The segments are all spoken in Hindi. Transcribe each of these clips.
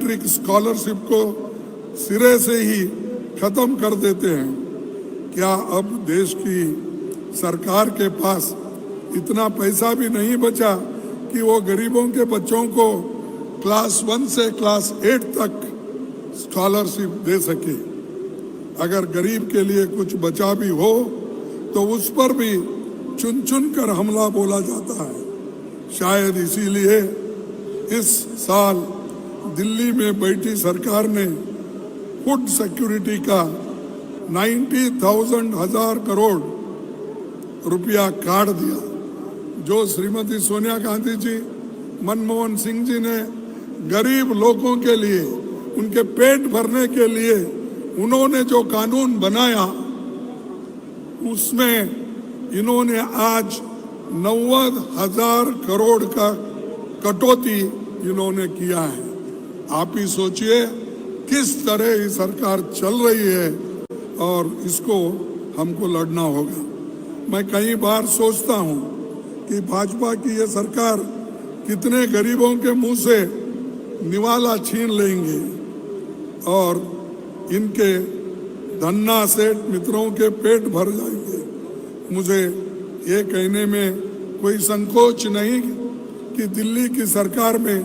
मैट्रिक स्कॉलरशिप को सिरे से ही खत्म कर देते हैं। क्या अब देश की सरकार के पास इतना पैसा भी नहीं बचा कि वो गरीबों के बच्चों को क्लास 1 से क्लास 8 तक स्कॉलरशिप दे सके? अगर गरीब के लिए कुछ बचा भी हो तो उस पर भी चुन चुन कर हमला बोला जाता है। शायद इसीलिए इस साल दिल्ली में बैठी सरकार ने फूड सिक्योरिटी का 90,000 करोड़ रुपया काट दिया, जो श्रीमती सोनिया गांधी जी, मनमोहन सिंह जी ने गरीब लोगों के लिए, उनके पेट भरने के लिए उन्होंने जो कानून बनाया, उसमें इन्होंने आज 90,000 करोड़ का कटौती इन्होंने किया है। आप ही सोचिए किस तरह ये सरकार चल रही है और इसको हमको लड़ना होगा। मैं कई बार सोचता हूँ कि भाजपा की ये सरकार कितने गरीबों के मुंह से निवाला छीन लेंगे और इनके धन्ना सेठ मित्रों के पेट भर जाएंगे। मुझे ये कहने में कोई संकोच नहीं कि दिल्ली की सरकार में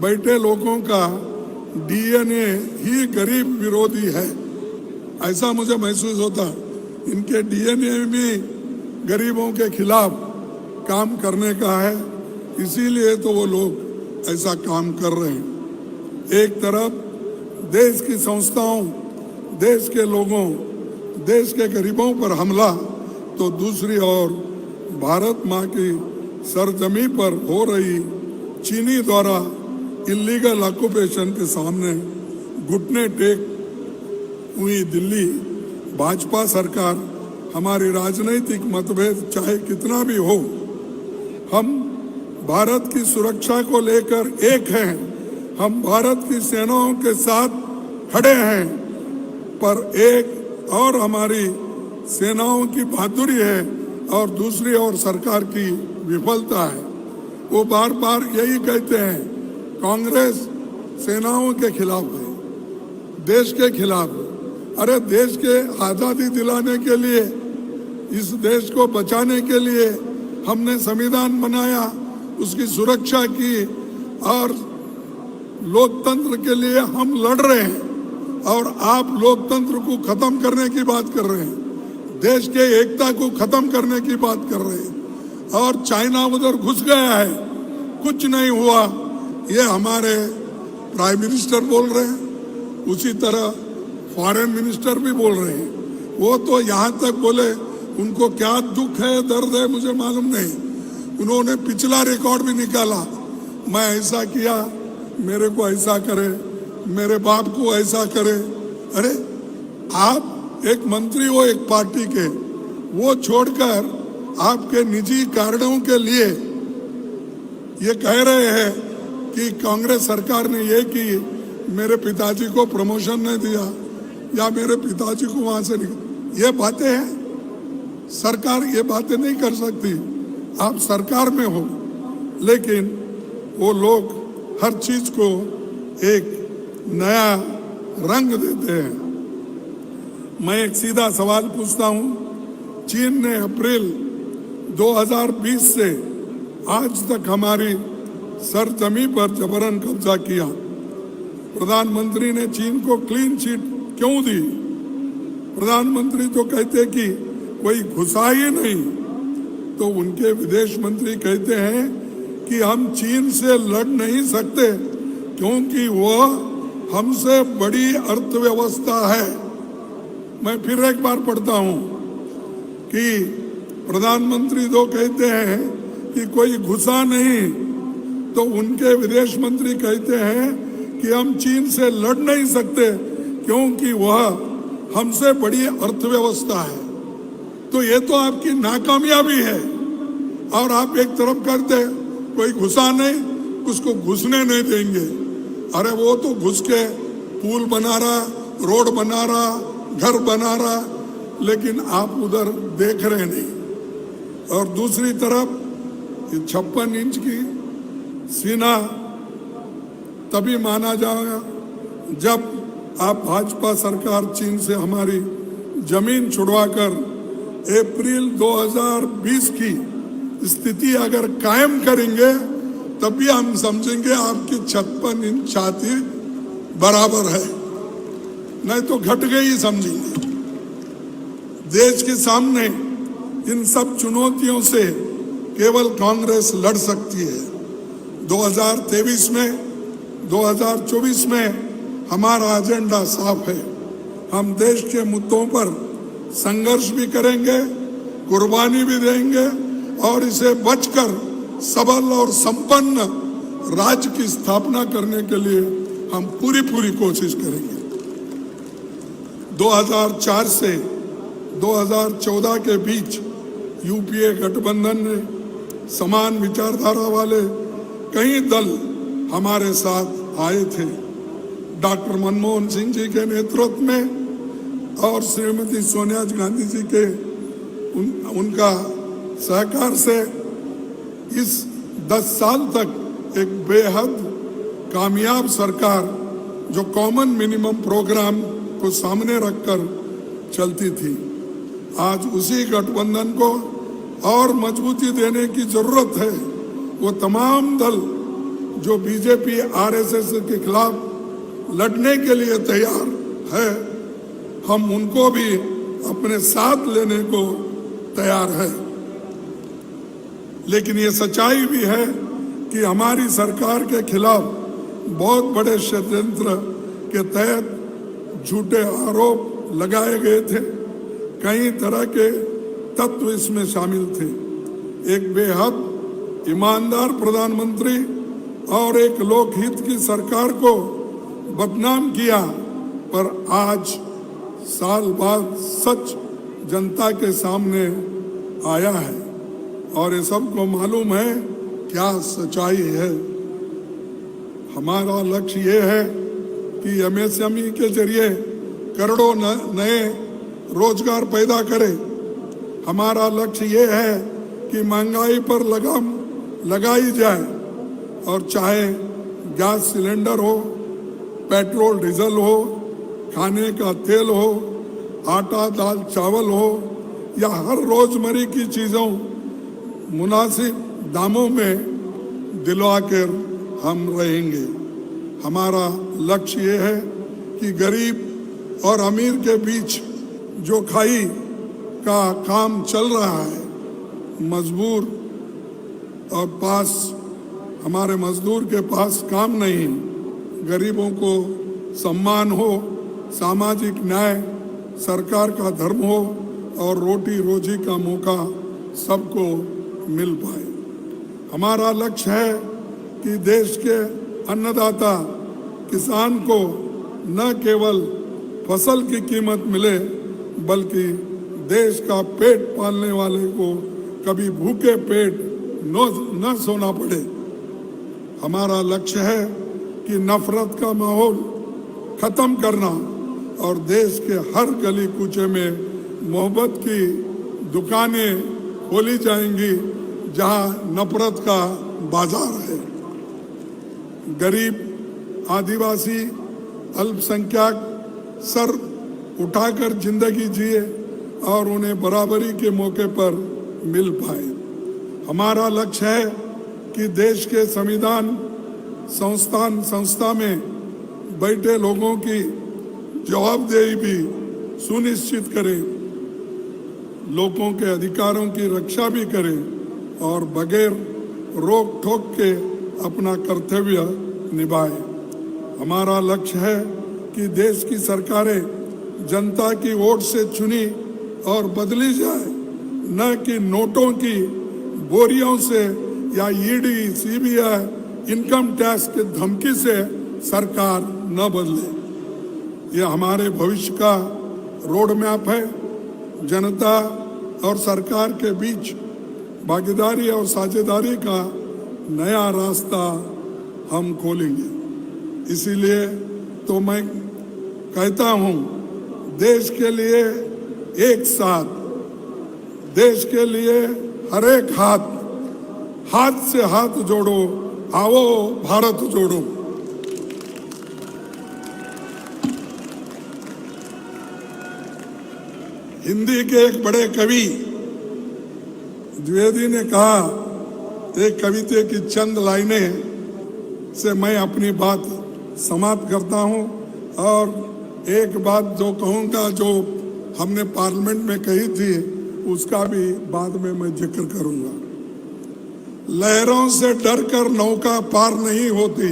बैठे लोगों का डीएनए ही गरीब विरोधी है, ऐसा मुझे महसूस होता। इनके डीएनए में गरीबों के खिलाफ काम करने का है, इसीलिए तो वो लोग ऐसा काम कर रहे हैं। एक तरफ देश की संस्थाओं, देश के लोगों, देश के गरीबों पर हमला, तो दूसरी ओर भारत माँ की सरजमी पर हो रही चीनी द्वारा इलीगल ऑक्यूपेशन के सामने घुटने टेक हुई दिल्ली भाजपा सरकार। हमारी राजनीतिक मतभेद चाहे कितना भी हो, हम भारत की सुरक्षा को लेकर एक हैं, हम भारत की सेनाओं के साथ खड़े हैं, पर एक और हमारी सेनाओं की बहादुरी है और दूसरी ओर सरकार की विफलता है। वो बार बार यही कहते हैं कांग्रेस सेनाओं के खिलाफ है, देश के खिलाफ है। अरे देश के आज़ादी दिलाने के लिए, इस देश को बचाने के लिए हमने संविधान बनाया, उसकी सुरक्षा की और लोकतंत्र के लिए हम लड़ रहे हैं, और आप लोकतंत्र को खत्म करने की बात कर रहे हैं, देश के एकता को खत्म करने की बात कर रहे हैं, और चाइना उधर घुस गया है, कुछ नहीं हुआ, ये हमारे प्राइम मिनिस्टर बोल रहे हैं। उसी तरह फॉरेन मिनिस्टर भी बोल रहे हैं। वो तो यहाँ तक बोले, उनको क्या दुख है, दर्द है, मुझे मालूम नहीं। उन्होंने पिछला रिकॉर्ड भी निकाला, मैं ऐसा किया, मेरे को ऐसा करे, मेरे बाप को ऐसा करे। अरे आप एक मंत्री हो एक पार्टी के, वो छोड़कर आपके निजी कारणों के लिए ये कह रहे हैं कि कांग्रेस सरकार ने ये की, मेरे पिताजी को प्रमोशन नहीं दिया या मेरे पिताजी को वहां से निकाल। ये बातें हैं, सरकार ये बातें नहीं कर सकती। आप सरकार में हो, लेकिन वो लोग हर चीज को एक नया रंग देते हैं। मैं एक सीधा सवाल पूछता हूं, चीन ने अप्रैल 2020 से आज तक हमारी सरजमी पर जबरन कब्जा किया। प्रधानमंत्री ने चीन को क्लीन चिट क्यों दी? प्रधानमंत्री तो कहते कि कोई घुसा ही नहीं, तो उनके विदेश मंत्री कहते हैं कि हम चीन से लड़ नहीं सकते क्योंकि वह हमसे बड़ी अर्थव्यवस्था है। मैं फिर एक बार पढ़ता हूं कि प्रधानमंत्री तो कहते हैं कि कोई घुसा नहीं, तो उनके विदेश मंत्री कहते हैं कि हम चीन से लड़ नहीं सकते क्योंकि वह हमसे बड़ी अर्थव्यवस्था है। तो ये तो आपकी नाकामयाबी है। और आप एक तरफ करते कोई घुसा नहीं, उसको घुसने नहीं देंगे। अरे वो तो घुस के पुल बना रहा, रोड बना रहा, घर बना रहा, लेकिन आप उधर देख रहे नहीं। और दूसरी तरफ 56 इंच की सीना तभी माना जाएगा जब आप भाजपा सरकार चीन से हमारी जमीन छुड़वाकर अप्रैल 2020 की स्थिति अगर कायम करेंगे, तभी हम समझेंगे आपकी 56 इंच छाती बराबर है, नहीं तो घट गई समझेंगे। देश के सामने इन सब चुनौतियों से केवल कांग्रेस लड़ सकती है। 2023 में 2024 में हमारा एजेंडा साफ है। हम देश के मुद्दों पर संघर्ष भी करेंगे, कुर्बानी भी देंगे और इसे बचकर सबल और संपन्न राज्य की स्थापना करने के लिए हम पूरी कोशिश करेंगे। 2004 से 2014 के बीच यूपीए गठबंधन ने समान विचारधारा वाले कई दल हमारे साथ आए थे। डॉक्टर मनमोहन सिंह जी के नेतृत्व में और श्रीमती सोनिया गांधी जी के उनका सहकार से इस 10 साल तक एक बेहद कामयाब सरकार जो कॉमन मिनिमम प्रोग्राम को सामने रखकर चलती थी, आज उसी गठबंधन को और मजबूती देने की जरूरत है। वो तमाम दल जो बीजेपी आरएसएस के खिलाफ लड़ने के लिए तैयार है, हम उनको भी अपने साथ लेने को तैयार है। लेकिन ये सच्चाई भी है कि हमारी सरकार के खिलाफ बहुत बड़े षड्यंत्र के तहत झूठे आरोप लगाए गए थे। कई तरह के तत्व इसमें शामिल थे। एक बेहद ईमानदार प्रधानमंत्री और एक लोकहित की सरकार को बदनाम किया, पर आज साल बाद सच जनता के सामने आया है और ये सबको मालूम है क्या सच्चाई है। हमारा लक्ष्य ये है कि एमएसएमई के जरिए करोड़ों नए रोजगार पैदा करें। हमारा लक्ष्य ये है कि महंगाई पर लगाम लगाई जाए और चाहे गैस सिलेंडर हो, पेट्रोल डीजल हो, खाने का तेल हो, आटा दाल चावल हो या हर रोजमर्रा की चीज़ों मुनासिब दामों में दिलवा कर हम रहेंगे। हमारा लक्ष्य ये है कि गरीब और अमीर के बीच जो खाई का काम चल रहा है, मजबूर और पास हमारे मजदूर के पास काम नहीं, गरीबों को सम्मान हो, सामाजिक न्याय सरकार का धर्म हो और रोटी रोजी का मौका सबको मिल पाए। हमारा लक्ष्य है कि देश के अन्नदाता किसान को न केवल फसल की कीमत मिले, बल्कि देश का पेट पालने वाले को कभी भूखे पेट न सोना पड़े। हमारा लक्ष्य है कि नफरत का माहौल खत्म करना और देश के हर गली कूचे में मोहब्बत की दुकानें खोली जाएंगी जहां नफरत का बाजार है। गरीब, आदिवासी, अल्पसंख्यक सर उठाकर जिंदगी जिए और उन्हें बराबरी के मौके पर मिल पाए। हमारा लक्ष्य है कि देश के संविधान संस्था में बैठे लोगों की जवाबदेही भी सुनिश्चित करें, लोगों के अधिकारों की रक्षा भी करें और बगैर रोक टोक के अपना कर्तव्य निभाए। हमारा लक्ष्य है कि देश की सरकारें जनता की वोट से चुनी और बदली जाए, न कि नोटों की बोरियों से या ईडी, सीबीआई, इनकम टैक्स के धमकी से सरकार न बदले। यह हमारे भविष्य का रोड मैप है। जनता और सरकार के बीच भागीदारी और साझेदारी का नया रास्ता हम खोलेंगे। इसीलिए तो मैं कहता हूँ, देश के लिए एक साथ, देश के लिए हर एक हाथ से हाथ जोड़ो, आओ भारत जोड़ो। हिंदी के एक बड़े कवि द्विवेदी ने कहा, एक कविता की चंद लाइनें से मैं अपनी बात समाप्त करता हूं। और एक बात जो कहूंगा, जो हमने पार्लियामेंट में कही थी, उसका भी बाद में मैं जिक्र करूंगा। लहरों से डरकर नौका पार नहीं होती,